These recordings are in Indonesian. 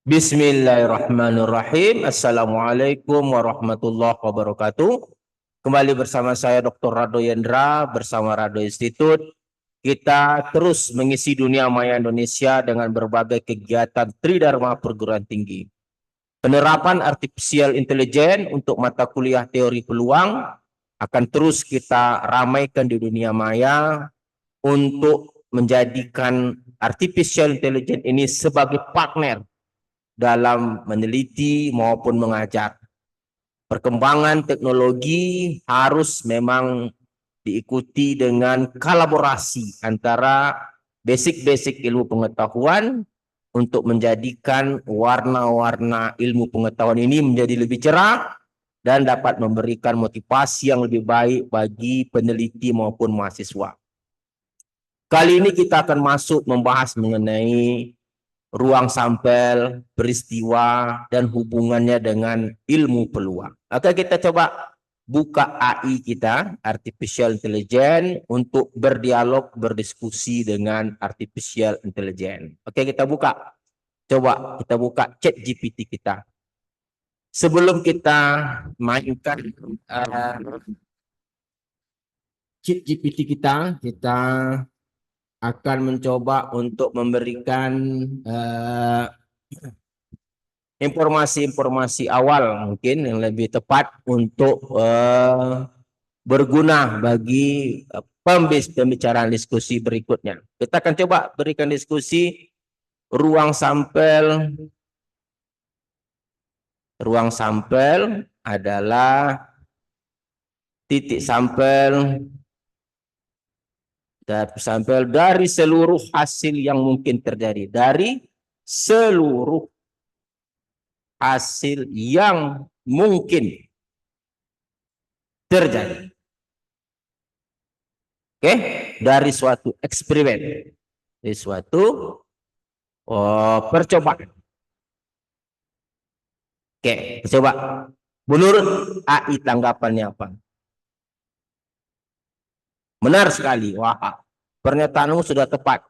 Bismillahirrahmanirrahim. Assalamualaikum warahmatullahi wabarakatuh. Kembali bersama saya Dr. Rado Yendra bersama Rado Institute. Kita terus mengisi dunia maya Indonesia dengan berbagai kegiatan Tridharma perguruan tinggi. Penerapan artificial intelligence untuk mata kuliah teori peluang akan terus kita ramaikan di dunia maya untuk menjadikan artificial intelligence ini sebagai partner dalam meneliti maupun mengajar. Perkembangan teknologi harus memang diikuti dengan kolaborasi antara basic ilmu pengetahuan untuk menjadikan warna-warna ilmu pengetahuan ini menjadi lebih cerah dan dapat memberikan motivasi yang lebih baik bagi peneliti maupun mahasiswa. Kali ini kita akan masuk membahas mengenai ruang sampel, peristiwa, dan hubungannya dengan ilmu peluang. Oke, kita coba buka AI kita, Artificial Intelligence, untuk berdialog, berdiskusi dengan Artificial Intelligence. Oke, kita buka. Coba kita buka chat GPT kita. Sebelum kita mainkan chat GPT kita akan mencoba untuk memberikan informasi-informasi awal mungkin yang lebih tepat untuk berguna bagi pembicaraan diskusi berikutnya. Kita akan coba berikan diskusi ruang sampel. Ruang sampel adalah titik sampel dari seluruh hasil yang mungkin terjadi, dari seluruh hasil yang mungkin terjadi. Oke, dari suatu eksperimen, dari suatu percobaan. Oke, coba menurut AI tanggapannya apa? Benar sekali. Wah, pernyataanmu sudah tepat.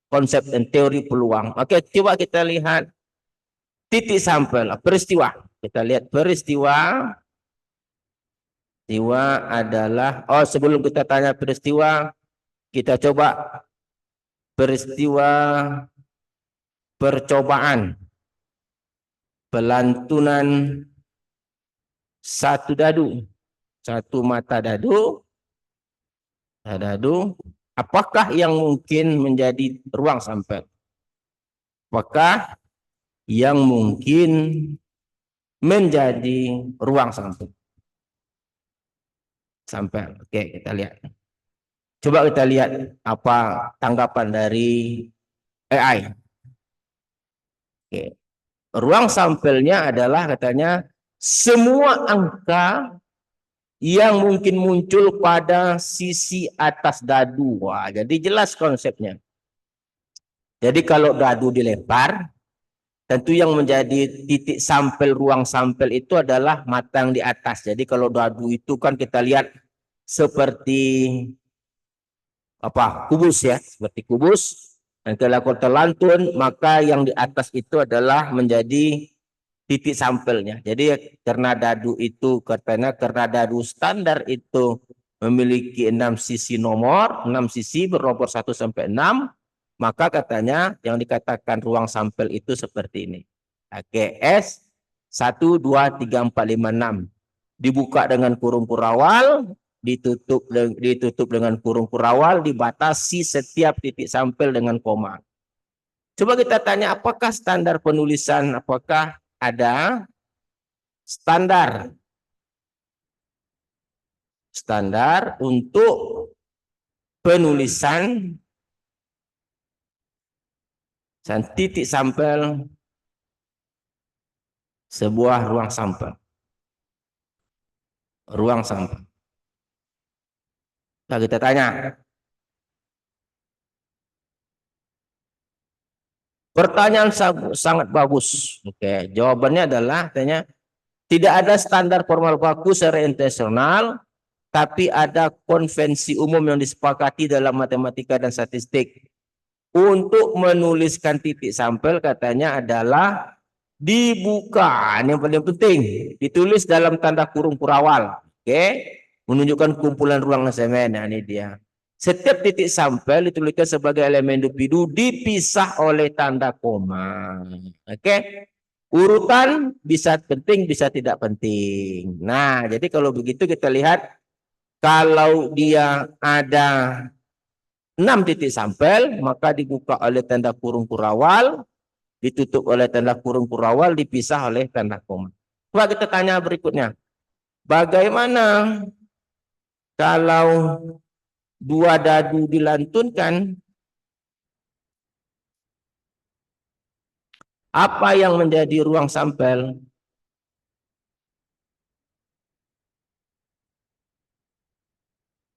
Konsep dan teori peluang. Oke, coba kita lihat titik sampel, peristiwa. Kita lihat peristiwa. Peristiwa adalah, sebelum kita tanya peristiwa, kita coba peristiwa percobaan pelantunan satu dadu, satu mata dadu. Apakah yang mungkin menjadi ruang sampel? Apakah yang mungkin menjadi ruang sampel? Oke, kita lihat. Coba kita lihat apa tanggapan dari AI. Oke. Ruang sampelnya adalah katanya semua angka yang mungkin muncul pada sisi atas dadu. Wah, jadi jelas konsepnya. Jadi kalau dadu dilempar, tentu yang menjadi titik sampel, ruang sampel itu adalah mata yang di atas. Jadi kalau dadu itu kan kita lihat seperti kubus ya, seperti kubus. Dan kalau terlantun, maka yang di atas itu adalah menjadi titik sampelnya. Jadi karena dadu itu katanya karena dadu standar itu memiliki 6 sisi nomor, 6 sisi bernomor 1 sampai 6, maka katanya yang dikatakan ruang sampel itu seperti ini. AKS 1 2 3 4 5 6. Dibuka dengan kurung kurawal, ditutup dengan kurung kurawal, dibatasi setiap titik sampel dengan koma. Coba kita tanya apakah standar penulisan, apakah ada standar untuk penulisan dan titik sampel sebuah ruang sampel. Nah, kita tanya. Pertanyaan sangat bagus. Oke, jawabannya adalah tanya tidak ada standar formal baku secara internasional, tapi ada konvensi umum yang disepakati dalam matematika dan statistik. Untuk menuliskan titik sampel katanya adalah Dibuka, ini yang paling penting. Ditulis dalam tanda kurung kurawal. Oke, menunjukkan kumpulan ruang semen. Nah, ini dia. Setiap titik sampel dituliskan sebagai elemen individu dipisah oleh tanda koma. Oke. Urutan bisa penting, bisa tidak penting. Nah, jadi kalau begitu kita lihat kalau dia ada 6 titik sampel, maka dibuka oleh tanda kurung kurawal, ditutup oleh tanda kurung kurawal, dipisah oleh tanda koma. Coba kita tanya berikutnya. Bagaimana kalau dua dadu dilantunkan, apa yang menjadi ruang sampel?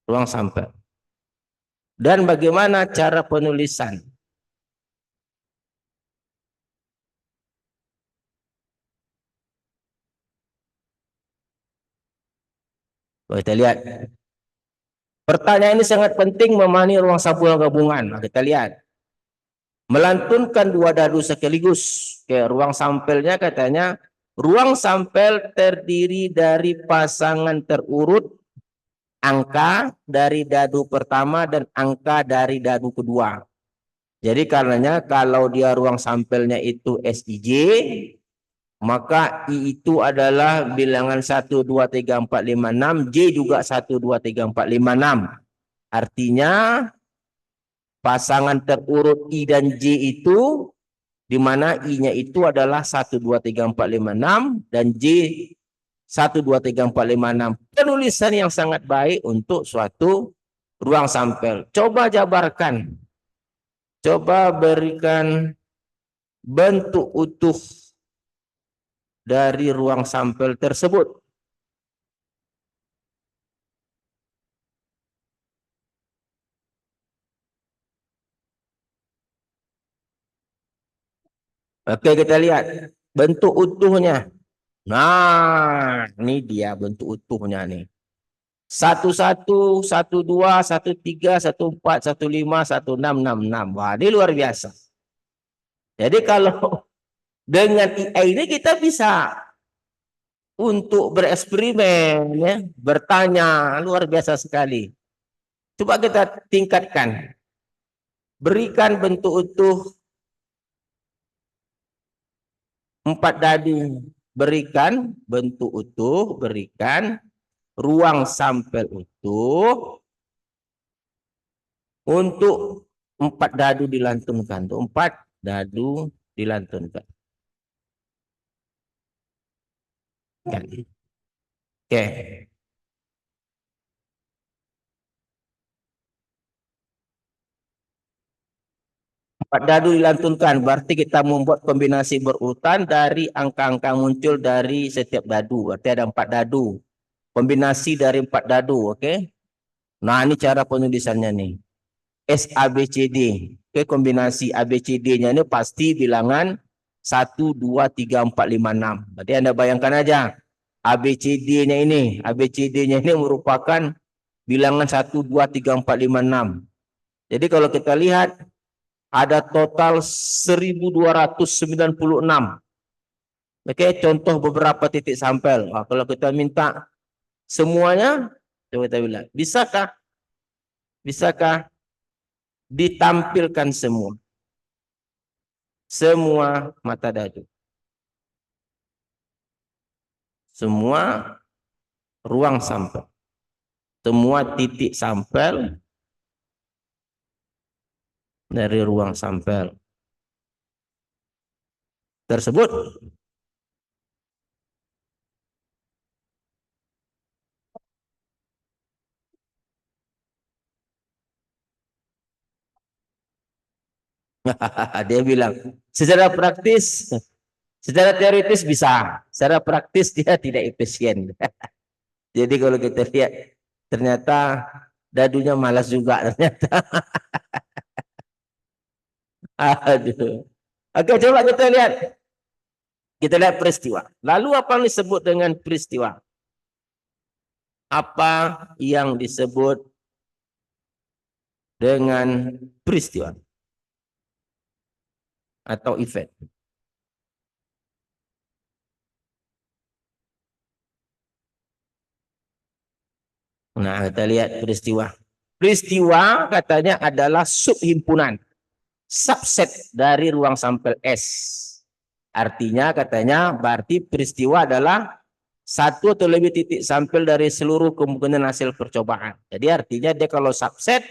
Ruang sampel. Dan bagaimana cara penulisan? Kita lihat. Pertanyaan ini sangat penting memahami ruang sampel gabungan. Nah, kita lihat. Melantunkan dua dadu sekaligus. Oke, ruang sampelnya katanya, ruang sampel terdiri dari pasangan terurut angka dari dadu pertama dan angka dari dadu kedua. Jadi karenanya kalau dia ruang sampelnya itu SIJ, maka I itu adalah bilangan 1, 2, 3, 4, 5, 6. J juga 1, 2, 3, 4, 5, 6. Artinya pasangan terurut I dan J itu, di mana I-nya itu adalah 1, 2, 3, 4, 5, 6. Dan J 1, 2, 3, 4, 5, 6. Penulisan yang sangat baik untuk suatu ruang sampel. Coba jabarkan. Coba berikan bentuk utuh dari ruang sampel tersebut. Oke, kita lihat bentuk utuhnya. Nah, ini dia bentuk utuhnya nih. 11, 12, 13, 14, 15, 16, 66. Wah, ini luar biasa. Jadi kalau dengan AI ini kita bisa untuk bereksperimen, ya, bertanya, luar biasa sekali. Coba kita tingkatkan. Berikan bentuk utuh 4 dadu. Berikan bentuk utuh, berikan ruang sampel utuh untuk 4 dadu dilantunkan. Untuk 4 dadu dilantunkan. Oke. 4 dadu dilantunkan, berarti kita membuat kombinasi berurutan dari angka-angka muncul dari setiap dadu. Berarti ada 4 dadu. Kombinasi dari 4 dadu, oke? Nah, ini cara penulisannya nih. SABCD. Oke, kombinasi ABCD-nya ini pasti bilangan 1, 2, 3, 4, 5, 6. Berarti Anda bayangkan aja. ABCD-nya ini. ABCD-nya ini merupakan bilangan 1, 2, 3, 4, 5, 6. Jadi kalau kita lihat, ada total 1296. Oke, contoh beberapa titik sampel. Nah, kalau kita minta semuanya, coba kita bilang, bisakah? Bisakah ditampilkan semua? Semua mata dadu. Semua ruang sampel. Semua titik sampel dari ruang sampel tersebut. Dia bilang, secara praktis, secara teoritis bisa, secara praktis dia tidak efisien. Jadi kalau kita lihat, ternyata dadunya malas juga ternyata. Aduh. Oke, coba kita lihat. Kita lihat peristiwa. Lalu apa yang disebut dengan peristiwa? Apa yang disebut dengan peristiwa atau event? Nah, kita lihat peristiwa. Peristiwa katanya adalah subhimpunan, subset dari ruang sampel S. Artinya katanya berarti peristiwa adalah satu atau lebih titik sampel dari seluruh kemungkinan hasil percobaan. Jadi artinya dia kalau subset,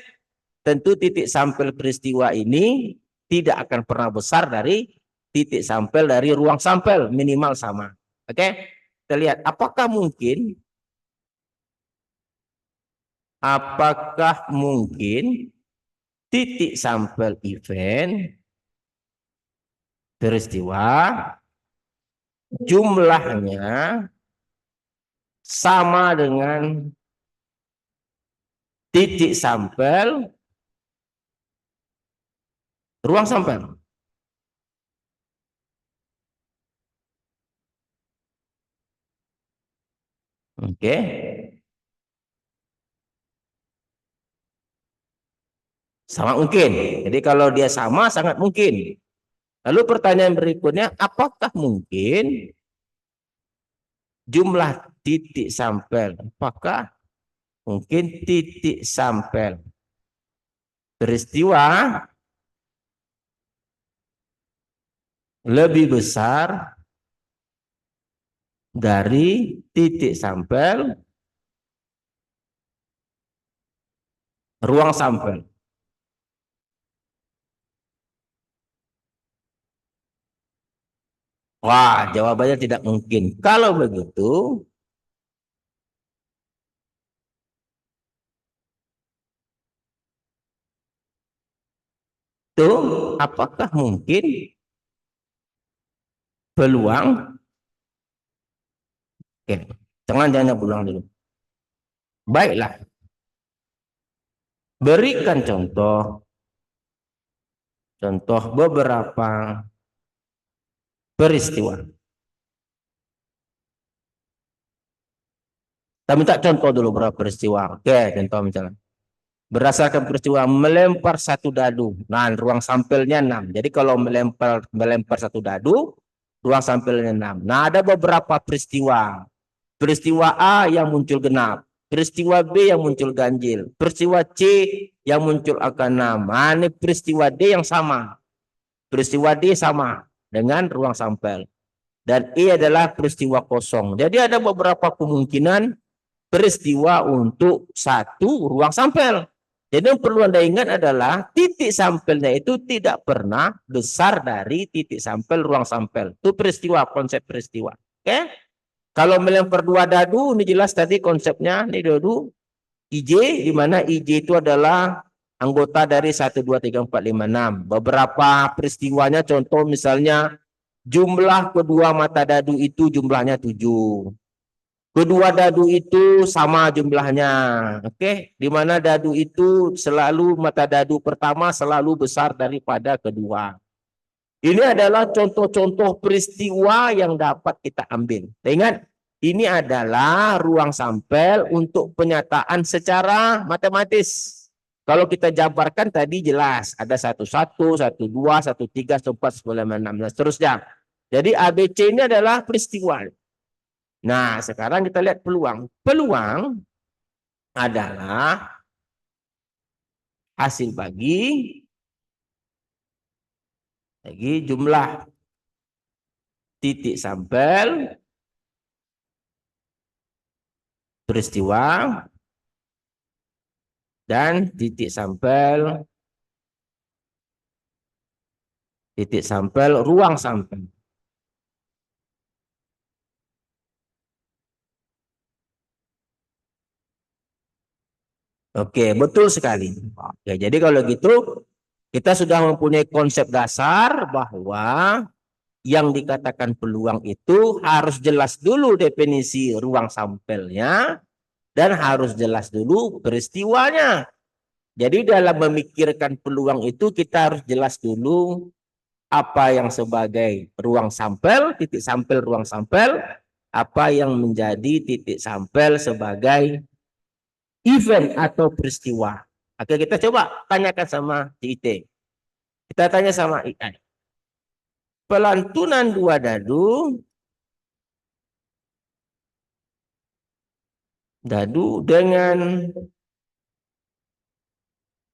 tentu titik sampel peristiwa ini tidak akan pernah besar dari titik sampel dari ruang sampel, minimal sama. Oke, kita lihat apakah mungkin titik sampel event peristiwa jumlahnya sama dengan titik sampel ruang sampel. Oke. Sama mungkin. Jadi kalau dia sama sangat mungkin. Lalu pertanyaan berikutnya, apakah mungkin jumlah titik sampel? Apakah mungkin titik sampel peristiwa lebih besar dari titik sampel ruang sampel? Wah, jawabannya tidak mungkin. Kalau begitu, tuh apakah mungkin peluang? Oke, jangan peluang dulu. Baiklah, berikan contoh beberapa peristiwa. Kita minta contoh dulu beberapa peristiwa. Oke, contoh misalnya. Berdasarkan peristiwa melempar satu dadu. Nah, ruang sampelnya 6. Jadi kalau melempar satu dadu, ruang sampelnya 6. Nah, ada beberapa peristiwa. Peristiwa A yang muncul genap. Peristiwa B yang muncul ganjil. Peristiwa C yang muncul angka 6. Nah, ini peristiwa D yang sama. Peristiwa D sama dengan ruang sampel. Dan E adalah peristiwa kosong. Jadi ada beberapa kemungkinan peristiwa untuk satu ruang sampel. Jadi yang perlu Anda ingat adalah titik sampelnya itu tidak pernah besar dari titik sampel ruang sampel. Itu peristiwa, konsep peristiwa. Oke? Kalau melempar dua dadu, ini jelas tadi konsepnya, ini dadu IJ, di mana IJ itu adalah anggota dari 1, 2, 3, 4, 5, 6. Beberapa peristiwanya, contoh misalnya jumlah kedua mata dadu itu jumlahnya 7. Kedua dadu itu sama jumlahnya. Oke, di mana dadu itu selalu mata dadu pertama selalu besar daripada kedua. Ini adalah contoh-contoh peristiwa yang dapat kita ambil. Ingat, ini adalah ruang sampel untuk penyataan secara matematis. Kalau kita jabarkan tadi jelas ada 11, 12, 13, 14, 15, 16, seterusnya. Jadi ABC ini adalah peristiwa. Nah, sekarang kita lihat peluang. Peluang adalah hasil bagi jumlah titik sampel peristiwa dan titik sampel ruang sampel. Oke, betul sekali. Oke, jadi kalau gitu kita sudah mempunyai konsep dasar bahwa yang dikatakan peluang itu harus jelas dulu definisi ruang sampelnya dan harus jelas dulu peristiwanya. Jadi dalam memikirkan peluang itu kita harus jelas dulu apa yang sebagai ruang sampel, titik sampel ruang sampel, apa yang menjadi titik sampel sebagai event atau peristiwa. Oke, kita coba tanyakan sama CIT. Kita tanya sama AI. Pelantunan 2 dadu . dadu dengan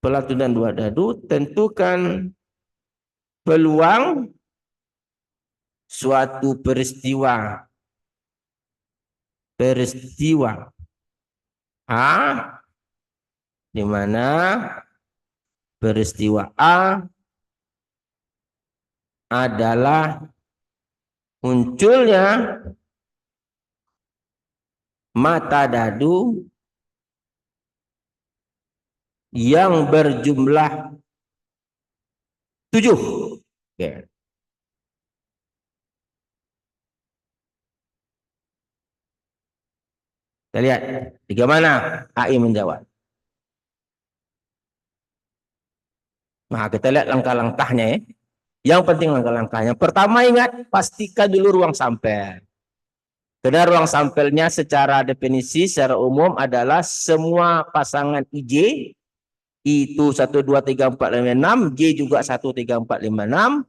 pelatunan 2 dadu, tentukan peluang suatu peristiwa A, di mana peristiwa A adalah munculnya mata dadu yang berjumlah 7. Oke. Kita lihat bagaimana AI menjawab. Nah, kita lihat langkah-langkahnya ya. Yang penting langkah-langkahnya. Pertama ingat, pastikan dulu ruang sampel. Karena ruang sampelnya secara definisi, secara umum adalah semua pasangan IJ, itu 1, 2, 3, 4, 5, 6, J juga 1, 3, 4, 5, 6,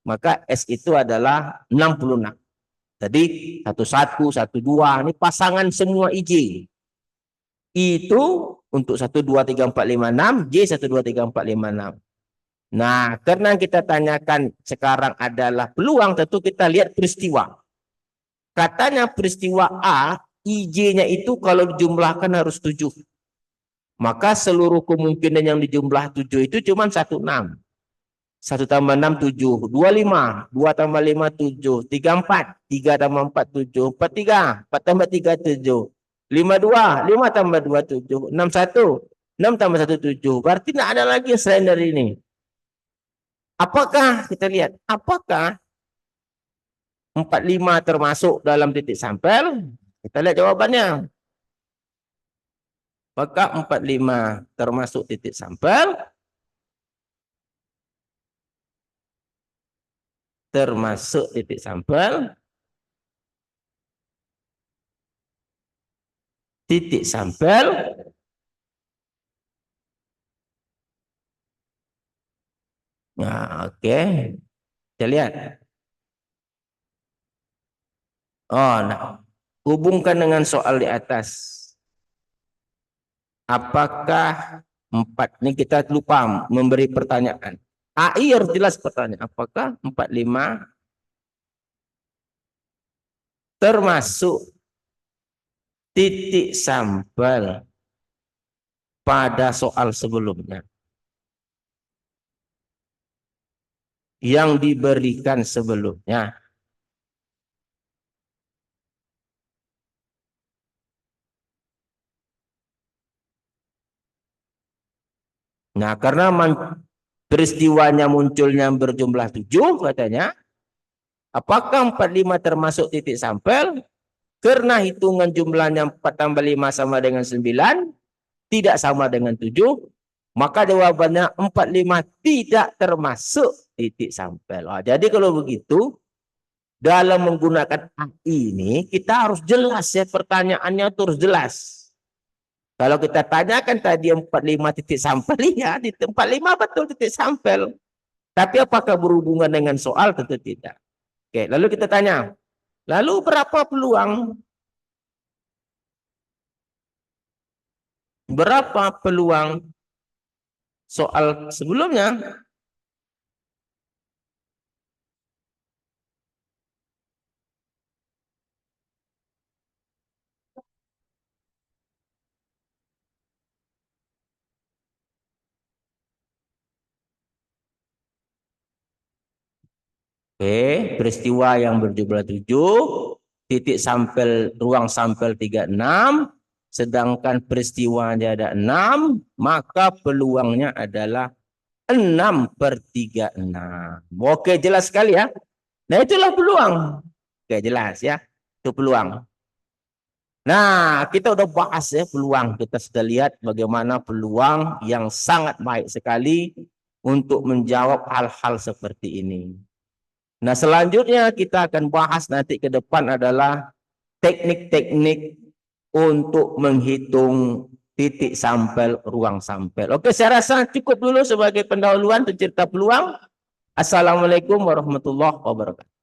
maka S itu adalah 66. Jadi 11, 12, ini pasangan semua IJ. Itu untuk 1, 2, 3, 4, 5, 6, J 1, 2, 3, 4, 5, 6. Nah, karena kita tanyakan sekarang adalah peluang, tentu kita lihat peristiwa. Katanya peristiwa A, IJ-nya itu kalau dijumlahkan harus 7. Maka seluruh kemungkinan yang dijumlah 7 itu cuma 16. 1 tambah 6, 7. 25. 2 tambah 5, 7. 3, 4. 3 tambah 4, 7. 4, 3. 4 tambah 3, 7. 5, 2. 5 tambah 2, 7. 6, 1. 6 tambah 1, 7. Berarti tidak ada lagi selain dari ini. Apakah, kita lihat, apakah 45 termasuk dalam titik sampel? Kita lihat jawabannya. Apakah 45 termasuk titik sampel? Termasuk titik sampel. Titik sampel. Nah, oke. Kita lihat. Oh, nah. Hubungkan dengan soal di atas. Apakah 4, ini kita lupa memberi pertanyaan. AI harus jelas pertanyaan. Apakah 45 termasuk titik sampel pada soal sebelumnya yang diberikan sebelumnya? Nah, karena peristiwanya munculnya berjumlah 7 katanya, apakah 45 termasuk titik sampel? Karena hitungan jumlahnya 4 tambah 5 sama dengan 9, tidak sama dengan 7, maka jawabannya 45 tidak termasuk titik sampel. Oh, jadi kalau begitu, dalam menggunakan AI ini, kita harus jelas ya, pertanyaannya terus jelas. Kalau kita tanyakan tadi 45 titik sampel, ya di 45 betul titik sampel. Tapi apakah berhubungan dengan soal? Tentu tidak. Oke, lalu kita tanya, lalu berapa peluang? Berapa peluang soal sebelumnya? Oke, peristiwa yang berjumlah 7, titik sampel, ruang sampel 36, sedangkan peristiwanya ada 6, maka peluangnya adalah 6/36. Oke, jelas sekali ya. Nah, itulah peluang. Oke, jelas ya. Itu peluang. Nah, kita udah bahas ya peluang. Kita sudah lihat bagaimana peluang yang sangat baik sekali untuk menjawab hal-hal seperti ini. Nah, selanjutnya kita akan bahas nanti ke depan adalah teknik-teknik untuk menghitung titik sampel, ruang sampel. Oke, saya rasa cukup dulu sebagai pendahuluan untuk cerita peluang. Assalamualaikum warahmatullahi wabarakatuh.